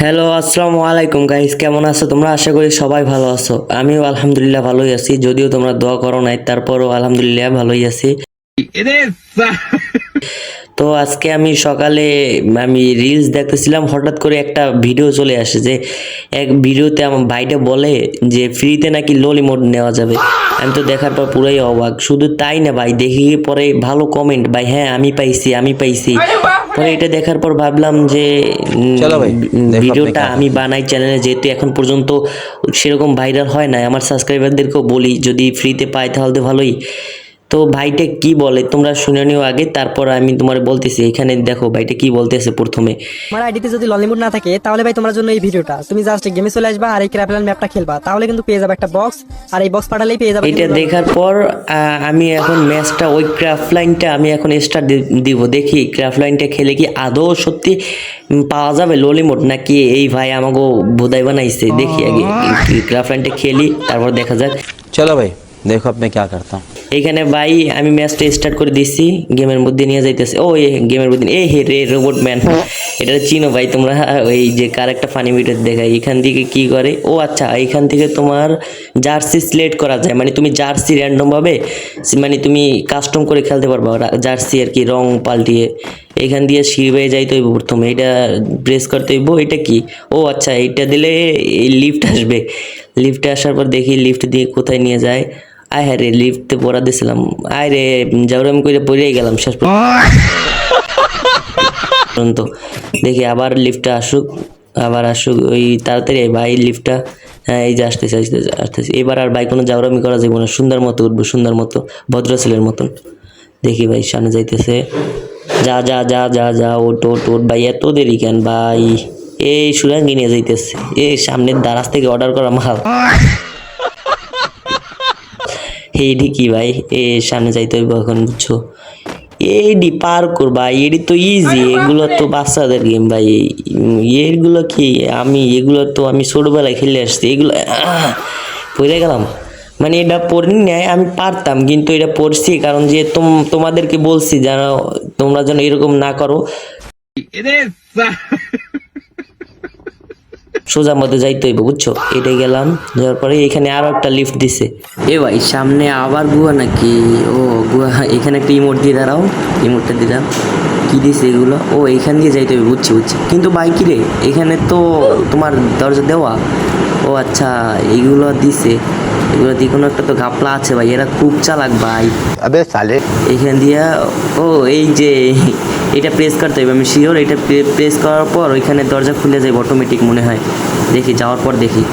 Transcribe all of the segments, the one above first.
Hello, আসসালামু আলাইকুম guys, কেমন আছো তোমরা? আশা করি সবাই ভালো আছো। আমিও আলহামদুলিল্লাহ ভালোই আছি, যদিও তোমরা দোয়া করো নাই, তারপরও আলহামদুলিল্লাহ ভালোই আছি। তো আজকে আমি সকালে রিলস দেখতেছিলাম, হঠাৎ করে একটা ভিডিও চলে আসে যে এক ভিডিওতে আমার ভাইটা বলে যে ফ্রিতে নাকি ললি মোড নেওয়া যাবে। আমি তো দেখার পর পুরাই অবাক। শুধু তাই না ভাই, দেখি পরে ভালো কমেন্ট, ভাই হ্যাঁ আমি পাইছি আমি পাইছি। পরে এটা দেখার পর ভাবলাম যে चलो भाई देखो अब मैं ভিডিওটা क्या আমি करता हूँ। বানাই চ্যানেলে, যেহেতু এখন পর্যন্ত সেরকম ভাইরাল হয় না, আমার সাবস্ক্রাইবারদেরকেও বলি যদি ফ্রিতে পাই তাহলে তো ভালোই। তো ভাইটা কি বলে তোমরা শুনে নিও আগে, তারপর আমি তোমার বলতেছি। এখানে দেখো ভাইটা কি বলতেছে প্রথমে। আমার আইডিতে যদি ললিমুড না থাকে তাহলে ভাই তোমার জন্য এই ভিডিওটা, তুমি জাস্ট গেমে চলে আসবা আর এই ক্র্যাপল্যান্ড ম্যাপটা খেলবা, তাহলে কিন্তু পেয়ে যাবে একটা বক্স, আর এই বক্স পাঠালেই পেয়ে যাবে এটা দেখার পর আমি এখন ম্যাচটা, ওই ক্রাফট লাইনটা আমি এখন স্টার্ট দিব। দেখি ক্রাফট লাইনটা খেলে কি আদৌ সত্যি পাওয়া যাবে ললিমোড, নাকি এই ভাই আমাকে বোধাই বানাইছে। দেখি আগে ক্রাফট লাইনটা খেলি, তারপর দেখা যাক। चलो भाई देखो अब मैं क्या करता हूँ। এইখানে ভাই আমি ম্যাচটা স্টার্ট করে দিচ্ছি, গেমের মধ্যে নিয়ে যাইতেছে। ও গেমের মধ্যে এই হে রে রোবট ম্যান, এটা চিনো ভাই তোমরা? ওই যে কার একটা ফানি ভিডিও দেখায়, এখান থেকে কি করে, ও আচ্ছা এখান থেকে তোমার জার্সি সিলেক্ট করা যায়, মানে তুমি জার্সি র্যান্ডম ভাবে মানে তুমি কাস্টম করে খেলতে পারবা জার্সি আর কি, রং পাল্টিয়ে। এখান দিয়ে সিঁড়ি যাইতে হইব, প্রথমে এটা প্রেস করতে হইব। এটা কি, ও আচ্ছা এটা দিলে এই লিফট আসবে। লিফটে আসার পর দেখি লিফট দিয়ে কোথায় নিয়ে যায়। আয় হ্যাঁ রে, লিফটে পড়া দিয়েছিলাম। আয় রে, যাওয়ার আমি করে পড়েই গেলাম শেষ পর্যন্ত। দেখি আবার লিফটটা আসুক, আবার আসুক ওই তাড়াতাড়ি ভাই লিফটটা। হ্যাঁ এই যে আসতেছে আসতেছে আসতেছে। এবার আর ভাই কোনো জাউরামি করা যাবে না, সুন্দর মতো উঠবো, সুন্দর মতো ভদ্র ছেলের মতন। দেখি ভাই সামনে যাইতেছে, যা যা যা যা যা ওট ওট ওট। ভাই এত দেরি কেন ভাই? এই সুরাঙ্গি নিয়ে যাইতেছে, এই সামনের দারাজ থেকে অর্ডার করা মাল। এইডি কি ভাই, এ সামনে যাইতে হইব এখন, বুঝছো? এইডি পার কর ভাই, এডি তো ইজি, এগুলো তো বাচ্চাদের গেম ভাই। এগুলো কি, এগুলো তো আমি ছোটবেলায় খেলে আসছি এগুলো। পড়ে গেলাম, মানে এটা পড়ি নাই, আমি পারতাম কিন্তু এটা পড়ছি কারণ যে তোমাদেরকে বলছি যেন তোমরা যেন এরকম না করো। সোজা মধ্যে যাইতে হইব, বুঝছো? এটাই গেলাম, যাওয়ার পরে এখানে আরো একটা লিফট দিছে। এ ভাই সামনে আবার গুহা নাকি? ও গুহা, এখানে একটা ইমোট দিয়ে দাঁড়াও, ইমোটটা দিলাম। কি দিছে এগুলো? ও এখান দিয়ে যাইতে হবে, বুঝছি বুঝছি। কিন্তু ভাই কি রে, এখানে তো তোমার দরজা দেওয়া। ও আচ্ছা এইগুলো দিছে, এগুলো দিয়ে কোনো একটা তো ঘাপলা আছে ভাই, এরা খুব চালাক ভাই। अबे साले এখান দিয়া, ও এই যে এটা প্রেস করতে হবে, আমি শিওর এটা প্রেস করার পর ওইখানে দরজা খুলে যাবে অটোমেটিক মনে হয়। দেখি যাওয়ার পর দেখি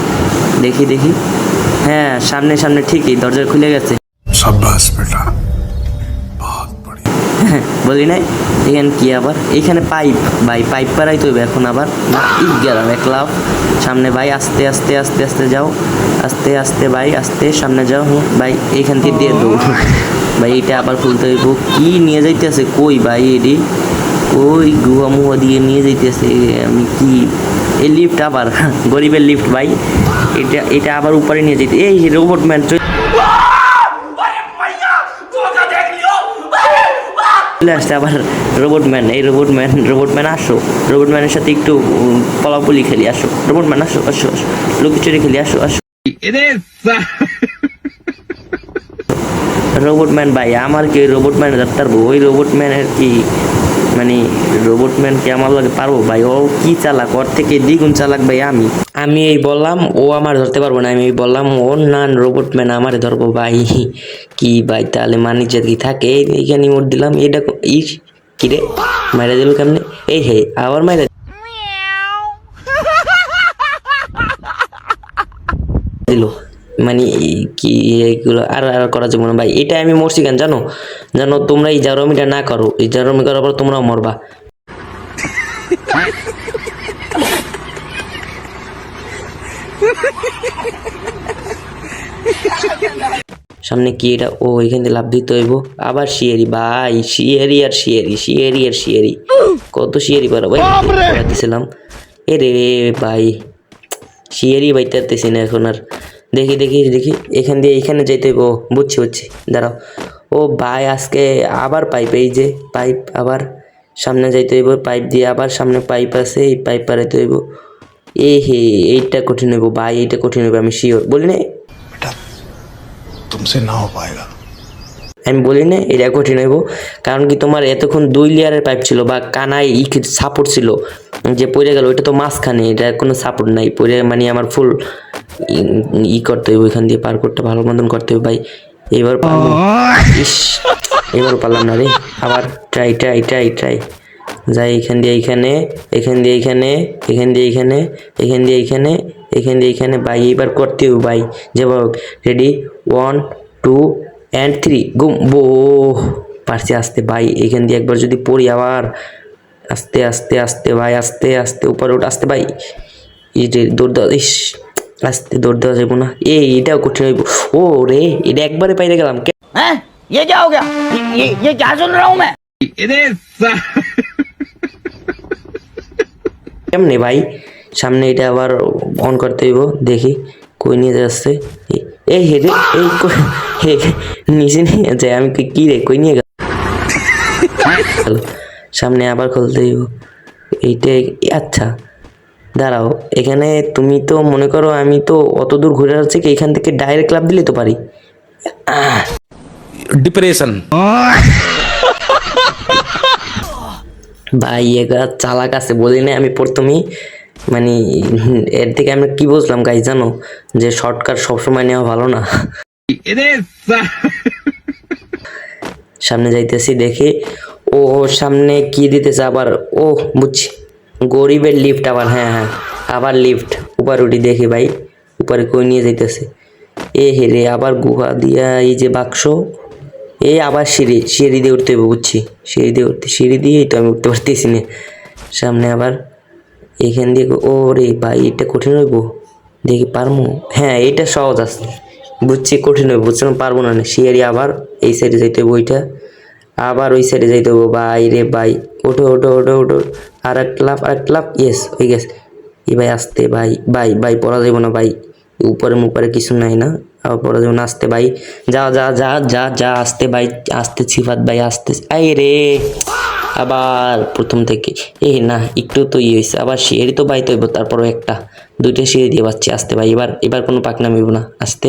দেখি দেখি, হ্যাঁ সামনে সামনে ঠিকই দরজা খুলে গেছে। शाबाश बेटा, बहुत बढ़िया। বলি নাই? এখানে কি আবার, এখানে পাইপ ভাই, পাইপ পারাই তো এখন আবার না। গেলাম এক লাভ সামনে ভাই, আস্তে আস্তে আস্তে আস্তে যাও, আস্তে আস্তে ভাই আস্তে সামনে যাও। ভাই এইখান থেকে দিয়ে দৌড় ভাই, এটা আবার খুলতে হইব। কি নিয়ে যাইতেছে কই ভাই, এডি ওই গুহা মুহা দিয়ে নিয়ে যাইতেছে। আমি কি, এই লিফট আবার গরিবের লিফট ভাই, এটা এটা আবার উপরে নিয়ে যেতে। এই রোবট ম্যান চলে আসছে আবার রোবট ম্যান। এই রোবট ম্যান আসো, রোবট ম্যানের সাথে একটু পলাপুলি খেলি, আসো রোবট ম্যান আসো আসো আসো, লুকিচুরি খেলি, আসো আসো। রোবট ম্যান ভাই, আমার কি রোবট ম্যান ধরতে পারবো? ওই রোবট ম্যানের কি মানে, রোবট ম্যান কি আমার লাগে পারবো ভাই? ও কি চালাক, ওর থেকে দ্বিগুণ চালাক ভাই। আমি এই বললাম ও আমার ধরতে পারবো না, আমি এই বললাম ও না রোবট ম্যান আমারে ধরবো ভাই। কি ভাই তাহলে মানিজ্জাত কি থাকে? এইখানে মোট দিলাম, এটা ইস কি রে, মাইরা দিল কেমনে? এই হে আবার মাইরা দিল, মানে কি এইগুলো আর আর করা যাবে না ভাই। এটা আমি মরছি কেন জানো? জানো তোমরা এই জারমিটা না করো, এই জারমি করার পর তোমরাও মরবা। সামনে কি এটা? ও এখান থেকে লাভ দিতে হইব আবার। শিয়ারি ভাই, শিয়ারি আর শিয়ারি, শিয়ারি আর শিয়ারি, কত শিয়ারি পারো ভাই দিছিলাম। এ রে ভাই, শিয়ারি বাইতেছি না এখন আর। দেখি দেখি দেখি, এখান দিয়ে এখানে যাইতে হইব, বুঝছি বুঝছি, দাঁড়াও। ও ভাই আজকে আবার পাইপ, এই যে পাইপ, আবার সামনে যাইতে হইব পাইপ দিয়ে, আবার সামনে পাইপ আছে, এই পাইপ পারাইতে হইব। এ হে, এইটা কঠিন হইব ভাই, এইটা কঠিন হইব, আমি শিওর। বলি না, बेटा तुमसे ना हो पाएगा। আমি বলি না এটা কঠিন হইব। কারণ কি, তোমার এতক্ষণ 2 লেয়ারের পাইপ ছিল বা কানায় সাপোর্ট ছিল, যে পড়ে গেল ওইটা তো মাঝখানে, এটা কোনো সাপোর্ট নাই, পড়ে মানে আমার ফুল করতে হইব, এখান দিয়ে পার করতে ভালো মতন করতে হবে ভাই। এবার পারবো। ইস, এবার পারলাম না রে। আবার ট্রাই ট্রাই ট্রাই ট্রাই, যাই এখান দিয়ে এইখানে, এখান দিয়ে এইখানে, এখান দিয়ে এইখানে, এখান দিয়ে এইখানে, এখান দিয়ে এইখানে ভাই, এবার করতে হবে ভাই। যেভাবে রেডি, 1 2 and 3 গুম বো। পারছি আসতে ভাই, এখান দিয়ে একবার যদি পড়ি আবার, আস্তে আস্তে আস্তে ভাই, আস্তে আস্তে উপরে উঠ, আসতে ভাই। দৌড় দেওয়া, ইস আস্তে দৌড় দেওয়া যাবো না, এটাও কঠিন হইব। ও রে, এটা একবারে পাইরে গেলাম। हैं? ये क्या हो गया? ये क्या सुन रहा हूँ मैं? কেমনে ভাই? সামনে এটা আবার অন করতে হইব, দেখি কই নিয়ে যাচ্ছে। এই হে রে, এই হে, নিচে নিয়ে যায়, আমি কি রে, কই নিয়ে গেল? সামনে আবার খুলতে হইব এইটাই। আচ্ছা দাঁড়াও, এখানে তুমি তো মনে করো আমি তো অত দূর ঘুরে আসছি কি, এখান থেকে ডাইরেক্ট ক্লাব দিলে তো পারি। डिप्रेशन। ভাই এগা চালাক আছে, বলি না আমি প্রথমেই, মানে এর থেকে আমরা কি বুঝলাম গাইস জানো, যে শর্টকাট সবসময় নেওয়া ভালো না। সামনে যাইতেছি দেখি, ও সামনে কি দিতেছে আবার, ও বুঝছি, গরিবের লিফট আবার, হ্যাঁ হ্যাঁ আবার লিফট, উপর উঠি দেখি ভাই, উপরে কই নিয়ে যাইতেছে। এ হে রে, আবার গুহা দিয়া এই যে বাক্স, এই আবার সিঁড়ি, সিঁড়ি দিয়ে উঠতে হবে বুঝছি, সিঁড়ি দিয়ে উঠতে, সিঁড়ি দিয়েই তো আমি উঠতে পারতেছি না। সামনে আবার এখান দিয়ে, ও রে ভাই এটা কঠিন হইব, দেখি পারবো। হ্যাঁ এটা সহজ আছে, বুঝছি কঠিন হইব, বুঝছিলাম পারবো না। সিঁড়ি আবার এই সাইডে যাইতে হবে, ওইটা আবার ওই সাইডে যাইতে হবে ভাই রে ভাই। ওঠো ওঠো ওঠো ওঠো, আর এক লাফ, আর এক লাফ, ইয়েস হয়ে গেছে। এই ভাই আসতে ভাই, ভাই ভাই পড়া যাইব না ভাই, উপরে মুপারে কিছু নাই না, আবার পড়া যাবে না, আসতে ভাই, যা যা যা যা যা, আসতে ভাই, আসতে ছিফাত ভাই, আসতে। আই রে, আবার প্রথম থেকে, না একটু তো ইয়ে হয়েছে, আবার সিঁড়ি তো বাইতে হইব, তারপরও একটা দুইটা সিঁড়ি দিয়ে পাচ্ছি, আসতে ভাই, এবার এবার কোনো পাক নামিব না, আসতে।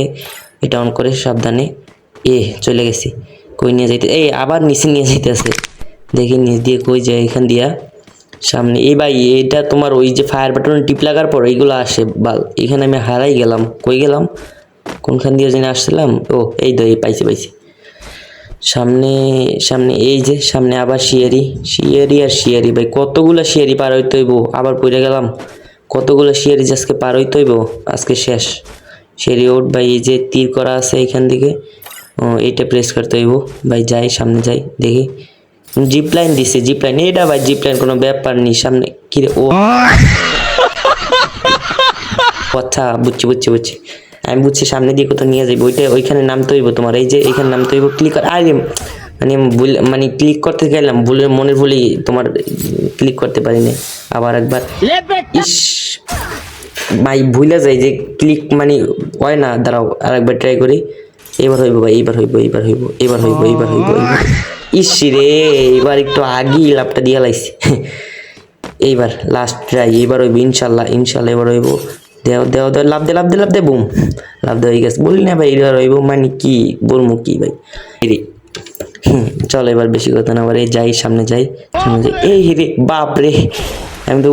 এটা অন করে সাবধানে, চলে গেছি। কই নিয়ে যাইতে, আবার নিচে নিয়ে যাইতেছে, দেখি নিচ দিয়ে কই যায়, এখান দিয়া সামনে। ভাই এটা তোমার ওই যে ফায়ার বাটন টিপ লাগার পর এইগুলো আসে বাল, এখানে আমি হারাই গেলাম, কই গেলাম, কোনখান দিয়ে জেনে আসছিলাম। এই তো, এই পাইছি পাইছি, সামনে সামনে, এই যে সামনে আবার শিয়ারি, শিয়ারি আর শিয়ারি ভাই, কতগুলো শিয়ারি পার হইতে হইব, আবার পড়ে গেলাম, কতগুলো শিয়ারি আজকে পার হইতে হইব, আজকে শেষ। শিয়ারি ওঠ ভাই, এই যে তীর করা আছে এখান থেকে, এইটা প্রেস করতে হইব ভাই, যাই সামনে যাই দেখি, জিপ লাইন দিছে, জিপ লাইন, এটা ভাই জিপ লাইন কোনো ব্যাপার নেই, সামনে কি রে, আচ্ছা বুঝছি বুঝছি বুঝছি, আমি বুঝছি সামনে দিয়ে কোথাও নিয়ে যাইব, ওইখানে নামতে হইব তোমার, এই যে এইখানে নামতে হইব, ক্লিক কর, আরে মানে ক্লিক করতে গেলাম মনের ভুলেই তোমার ক্লিক করতে পারি না, আবার একবার, ইস ভাই ভুলে যাই যে ক্লিক মানে হয় না, দাঁড়াও আর একবার ট্রাই করি, এবার হইব ভাই, এবার হইব, এবার হইব, এবার হইব, এবার হইব, ইস রে, এবার একটু আগেই লাভটা দিয়ে লাইছি। এইবার লাস্ট ট্রাই, এবার হইব ইনশাল্লাহ, ইনশাল্লাহ এবার হইব, দেও দেও দেও, লাভ দে লাভ দে লাভ দে, বুম, লাভ দে হয়ে গেছে, বলি না ভাই এবার হইব, মানে কি বলবো কি ভাই, চল এবার বেশি কথা না, আবার যাই সামনে যাই, সামনে যাই, রে বাপ রে, আমি তো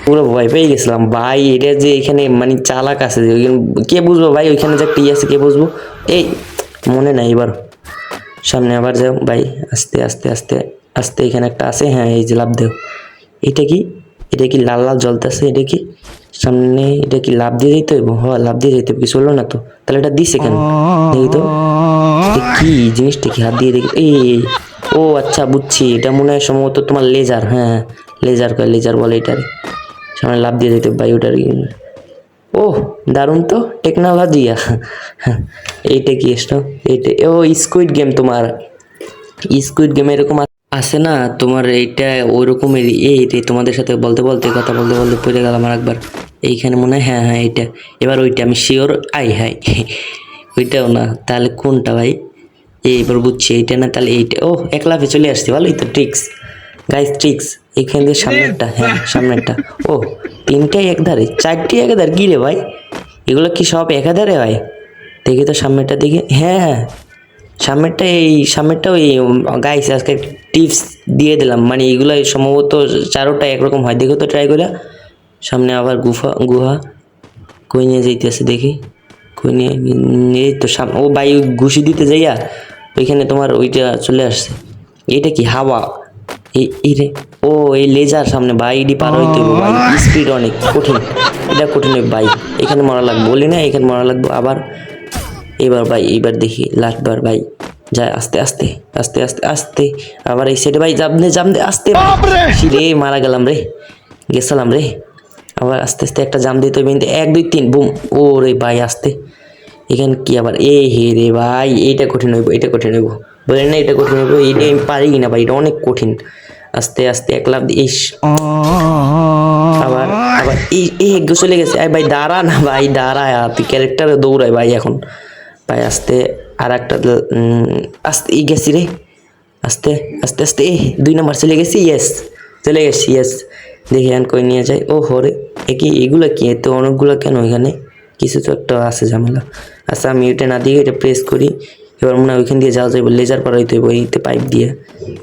পুরো ভয় পেয়ে গেছিলাম ভাই, এটা যে এখানে মানে চালাক আছে যে, কে বুঝবো ভাই ওইখানে যে একটা আছে, কে বুঝবো, মনে নাই। এবার সামনে আবার যাও ভাই, আস্তে আস্তে আস্তে আস্তে, এখানে একটা আছে, হ্যাঁ এই যে লাভ দেও, এটা কি, এটা কি লাল লাল জ্বলতেছে, এটা কি সামনে, এটা কি লাভ দিয়ে যেতে হইব, লাভ দিয়ে যেতে হবে, কিছু হলো না তো, তাহলে এটা দিছে কেন দেখি তো, কি জিনিসটা কি, হাত দিয়ে দেখি, ও আচ্ছা বুঝছি, এটা মনে হয় সম্ভবত তোমার লেজার, হ্যাঁ লেজার কয়, লেজার বলে এটারে, সামনে লাভ দিয়ে যেতে ভাই ওটার, দারুণ তো টেকনোলজি। এইটা কি এইটা, স্কুইড গেম, তোমার স্কুইড গেম এরকম আছে না তোমার, এইটা ওই রকমের, তোমাদের সাথে বলতে বলতে কথা বলতে বলতে পড়ে গেলাম আর একবার, এইখানে মনে হয়, হ্যাঁ হ্যাঁ এইটা, এবার ওইটা আমি শিওর, হাই ওইটাও না, তাহলে কোনটা ভাই, এইবার বুঝছি এইটা না, তাহলে এইটা, এক লাফে চলে আসছে, ভালোই তো, ট্রিক্স গাইস ট্রিক্স, এখান দিয়ে সামনেরটা, হ্যাঁ সামনেরটা। ও তিনটাই একধারে, চারটি একধারে, কি রে ভাই এগুলো কি সব একাধারে হয়? দেখি তো সামনেরটা দিকে, হ্যাঁ হ্যাঁ সামনেরটা, এই সামনেরটা ওই গাইস আজকে টিপস দিয়ে দিলাম, মানে এগুলো সম্ভবত চারোটা একরকম হয়। দেখো তো ট্রাই করে। সামনে আবার গুহা কই নিয়ে যাইতেছে দেখি, কই নিয়ে, এই তো ও ভাই ঘুষি দিতে যাইয়া ওইখানে তোমার ওইটা চলে আসছে। এইটা কি হাওয়া? এই রে, ও এই লেজার সামনে ভাই, এডি পার হইতে হইব ভাই, স্পিড অনেক কঠিন, এটা কঠিন ভাই। এখানে মরা লাগবে, বলি না এখানে মরা লাগবে আবার। এবার ভাই এইবার দেখি লাস্টবার ভাই, যায় আস্তে আস্তে আস্তে আস্তে আস্তে, আবার এই সাইডে ভাই জামনে আস্তে রে, মারা গেলাম রে, গেছিলাম রে। আবার আস্তে আস্তে একটা জাম দিতে হবে, 1 2 3 বুম। ও রে ভাই আস্তে, এখানে কি আবার, এ হে রে ভাই, এইটা কঠিন হইব, এটা কঠিন হইব, বলেন না এটা কঠিন হইব, এটা আমি পারি না ভাই, এটা অনেক কঠিন। আস্তে আস্তে এক লাফ দিয়ে, ইস আবার আবার এই চলে গেছে। ভাই দাঁড়া না ভাই, দাঁড়া, তুই ক্যারেক্টারে দৌড়ায় ভাই এখন ভাই। আস্তে আর একটা আস্তে গেছি রে, আস্তে আস্তে আস্তে, 2 নাম্বার চলে গেছি, ইয়েস চলে গেছি, ইয়েস। দেখি এখন কই নিয়ে যাই। ও হরে, এগুলা কি এত অনেকগুলো কেন? এখানে কিছু তো একটা আছে ঝামেলা। আচ্ছা আমি এটা না দিয়ে এটা প্রেস করি, এবার মনে হয় ওইখান দিয়ে যাওয়া যাবে, লেজার পার হইতে হইব এইতে পাইপ দিয়ে।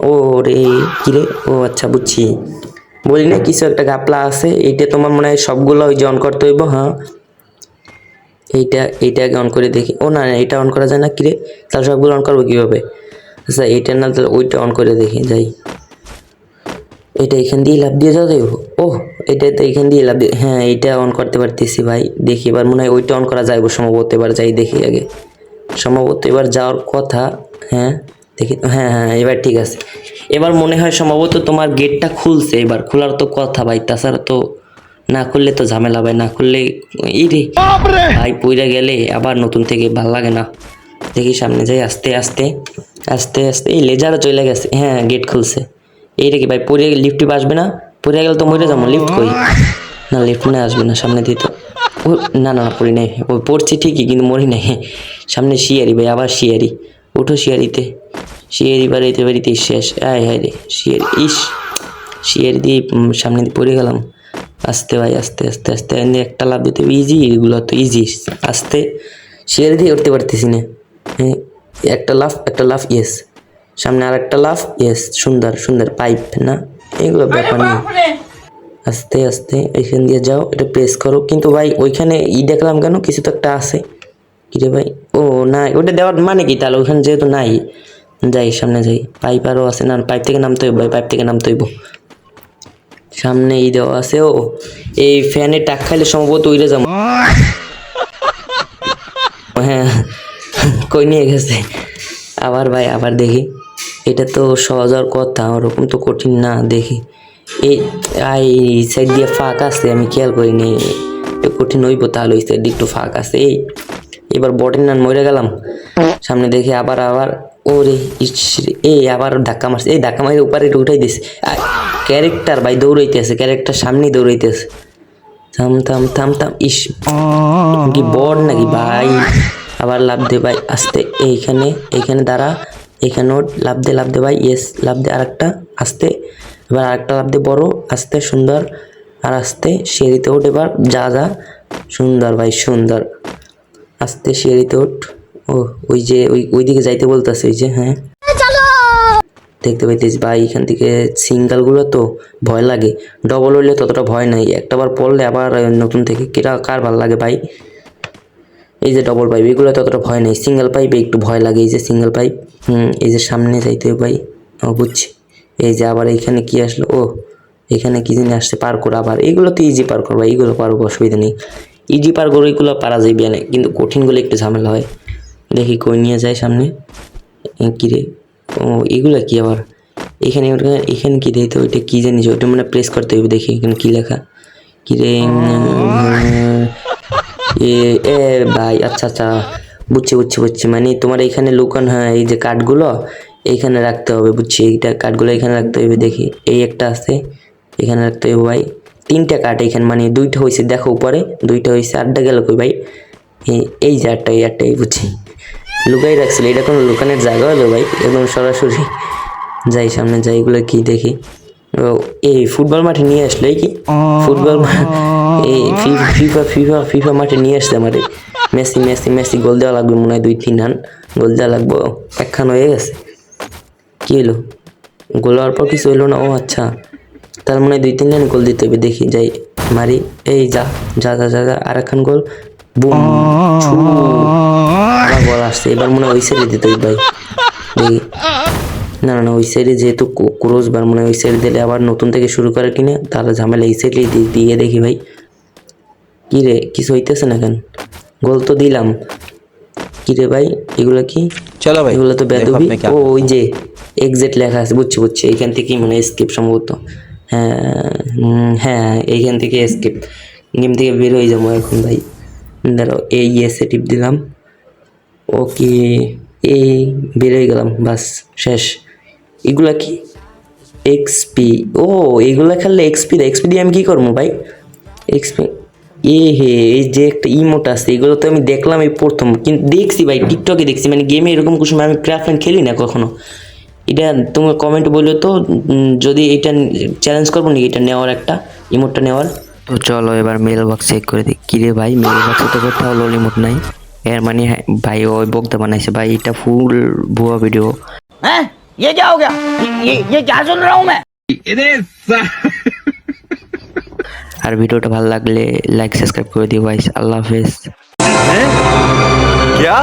ও রে কি রে, ও আচ্ছা বুঝছি, বলি না কিছু একটা ঘাপলা আছে। এইটা তোমার মনে হয় সবগুলো ওই যে অন করতে হইব। হ্যাঁ এইটা আগে অন করে দেখি। ও না এটা অন করা যায় না, কিরে তাহলে সবগুলো অন করবো কীভাবে? আচ্ছা এইটা না, তাহলে ওইটা অন করে দেখি, যাই এটা এখান দিয়ে লাভ দিয়ে যাওয়া যাইব। ও এটা তো এখান দিয়ে লাভ দিয়ে, হ্যাঁ এইটা অন করতে পারতেছি ভাই। দেখি এবার মনে হয় ওইটা অন করা যাইব সম্ভবত, এবার যাই দেখি আগে, সম্ভবত এবার যাওয়ার কথা। হ্যাঁ দেখি, হ্যাঁ হ্যাঁ এবার ঠিক আছে। এবার মনে হয় সম্ভবত তোমার গেটটা খুলছে, এবার খোলার তো কথা ভাই, তাছাড়া তো না খুললে তো ঝামেলা ভাই, না খুললে এই রে ভাই পইরা গেলে আবার নতুন থেকে ভাল লাগে না। দেখি সামনে যাই আস্তে আস্তে আস্তে আস্তে, এই লেজারও চলে গেছে, হ্যাঁ গেট খুলছে। এইটা কি ভাই পড়ে লিফটে আসবে না? পড়ে গেলে তো মরে যাবো, লিফট কই? না লিফট না আসবে না, সামনে দিতে ও না না না পড়ি নাই, ওই পড়ছি ঠিকই কিন্তু মরি নাই। সামনে শিয়ারি ভাই, আবার শিয়ারি, উঠো শিয়ারিতে, শিয়ারি বাড়িতে শেষ। আয় হায় রে শিয়ারি, ইস শিয়ারি দিয়ে সামনে দিয়ে পড়ে গেলাম। আস্তে ভাই আস্তে আস্তে আস্তে, একটা লাভ দিতে ইজি, এগুলো তো ইজি। আস্তে শিয়ারি দিয়ে উঠতে পারতেছি না, হ্যাঁ একটা লাফ ইয়েস, সামনে আর একটা লাফ ইয়েস, সুন্দর সুন্দর পাইপ না, এগুলো ব্যাপার নেই। আস্তে আস্তে এখান দিয়ে যাও, এটা প্রেস করো। কিন্তু ভাই ওইখানে দেখলাম কেন, কিছু তো একটা আছে, কিরে ভাই? ও না ওটা দেওয়ার মানে কি তাহলে? ওইখানে যেহেতু নাই, যাই সামনে যাই। পাইপ আরও আছে না, পাইপ থেকে নামতে হইব ভাই, পাইপ থেকে নামতে হইব। সামনে দেওয়া আছে। ও এই ফ্যানে টাক খাইলে সম্ভবত উইরে যাবো। হ্যাঁ কই নিয়ে গেছে আবার ভাই, আবার দেখি। এটা তো সহজ হওয়ার কথা, ওরকম তো কঠিন না। দেখি এই সাইড দিয়ে ফাঁক আছে, আমি খেয়াল করিনি, একটু কঠিন হইব তাহলে। ওই সাইড দিয়ে একটু ফাঁক আছে। এবার বটের নান মরে গেলাম। সামনে দেখি আবার ওরে এই আবার ধাক্কা মারছে, এই ধাক্কা মারি উপরে উঠাই দিছে। ক্যারেক্টার ভাই দৌড়াইতেছে, ক্যারেক্টার সামনেই দৌড়াইতেছে। থাম থাম থাম থাম, ইস কি বড় নাকি ভাই? আবার লাভ দে ভাই আস্তে, এইখানে দাঁড়া, এখানেও লাভ দে ভাই, ইয়েস লাভ দে আরেকটা আস্তে, এবার আরেকটা লাভ দে বড়, আস্তে সুন্দর, আর আস্তে সিঁড়িতে ওঠ, এবার যা সুন্দর ভাই সুন্দর, আস্তে সিঁড়িতে ওঠ। ও ওই যে ওইদিকে যাইতে বলতেছে, ওই যে হ্যাঁ দেখতে পাইতেছি ভাই। এখান থেকে সিঙ্গেলগুলো তো ভয় লাগে, ডবল হইলে ততটা ভয় নাই, একটাবার পড়লে আবার নতুন থেকে কার ভাল লাগে ভাই? এই যে ডবল পাইপ এগুলো ততটা ভয় নেই, সিঙ্গেল পাইপে একটু ভয় লাগে। এই যে সিঙ্গেল পাইপ, এই যে সামনে যাইতে ভাই, ও বুঝছি। এই যে আবার এইখানে কি আসলো, ও এখানে কি জিনিস আসছে, পার্কোর। আবার এগুলো তো ইজি পার্কোর ভাই, এগুলো পারবো, অসুবিধা নেই। ইজি পার্কোর এগুলো পারা যাবে না, কিন্তু কঠিনগুলো একটু ঝামেলা হয়। দেখি কই নিয়ে যায় সামনে, কিরে ও এগুলো কি আবার? এখানে কি দিতে, ওইটা কি জানিস, ওইটা মানে প্রেস করতে হবে। দেখি এখানে কি লেখা, কিরে এ ভাই আচ্ছা আচ্ছা বুঝছি, মানে তোমার এখানে লুকান, হ্যাঁ এই যে কার্ডগুলো এইখানে রাখতে হবে, বুঝছি। এইটা কার্ডগুলো এখানে রাখতে হবে। দেখি এই একটা আছে, এখানে রাখতে হবে ভাই। 3টা কার্ড এখানে, মানে 2টা হয়েছে, দেখো উপরে 2টা হয়েছে, 8টা গেল কই ভাই? এই যে এই বুঝছি, লুকাই রাখছিল। এটা কোনো লুকানের জায়গা হলো ভাই? একদম সরাসরি যাই সামনে যাই, এগুলো কি দেখি। ও এই ফুটবল মাঠে নিয়ে আসলো এই কি ফুটবল এই ফিফা ফিফা ফিফা মাঠে নিয়ে আসছে আমারে মেসি মেসি মেসি গোল দেওয়া লাগবে মনে হয় 2-3 রান গোল দেওয়া লাগবে একখান হয়ে গেছে কি হলো গোল হওয়ার পর কিছু হলো না ও আচ্ছা তার মনে হয় 2-3 রান গোল দিতে হবে দেখি যাই মারি এই যা যা যা যা যা আর একখান গোল বুম ছু আবার বল আসছে এবার মনে হয় ওই সাইডে দিতে হবে ভাই দেখি না না না ওই সাইডে যেহেতু ক্রোজ বার মনে হয় ওই সাইডে দিলে আবার নতুন থেকে শুরু করে কিনা তাহলে ঝামেলা এই সাইডে দিয়ে দেখি ভাই কি রে কিছু হইতেছে না কেন গোল তো দিলাম কি রে ভাই এগুলো কি चलो भाई এগুলো তো देखो বেদবি अब मैं क्या ও ওই যে এক্সিট লেখা আছে বুঝছি বুঝছি এইখান থেকেই মানে এসকেপ সম্ভবত হ্যাঁ হ্যাঁ এইখান থেকে এসকেপ গেম থেকে বের হয়ে যাবো এখন ভাই দাঁড়াও এই এসে টিপ দিলাম ওকে এই বের হয়ে গেলাম বাস শেষ এগুলা কি এক্সপি ও এগুলা খেললে এক্সপি দিয়ে আমি কী করবো ভাই এক্সপি এ হে এই যে একটা ইমোট আছে এগুলো তো আমি দেখলাম এই প্রথম কিন্তু দেখছি ভাই টিকটকে দেখছি মানে গেমে এরকম কোনো সময় আমি ক্রাফট খেলি না কখনো এটা তোমার কমেন্ট বললো তো যদি এটা চ্যালেঞ্জ করবো নাকি এটা নেওয়ার একটা ইমোটটা নেওয়ার তো চলো এবার মেল বক্স চেক করে দিই কিরে ভাই মেল বক্সে তো কোথাও লোল ইমোট নাই এর মানে ভাই ওই বক্তা বানাইছে ভাই এটা ফুল ভুয়া ভিডিও हैं ये क्या हो गया ये क्या सुन रहा हूँ मैं আর ভিডিওটা ভালো লাগলে লাইক সাবস্ক্রাইব করে দিও ভাই আল্লাহ হাফেজ क्या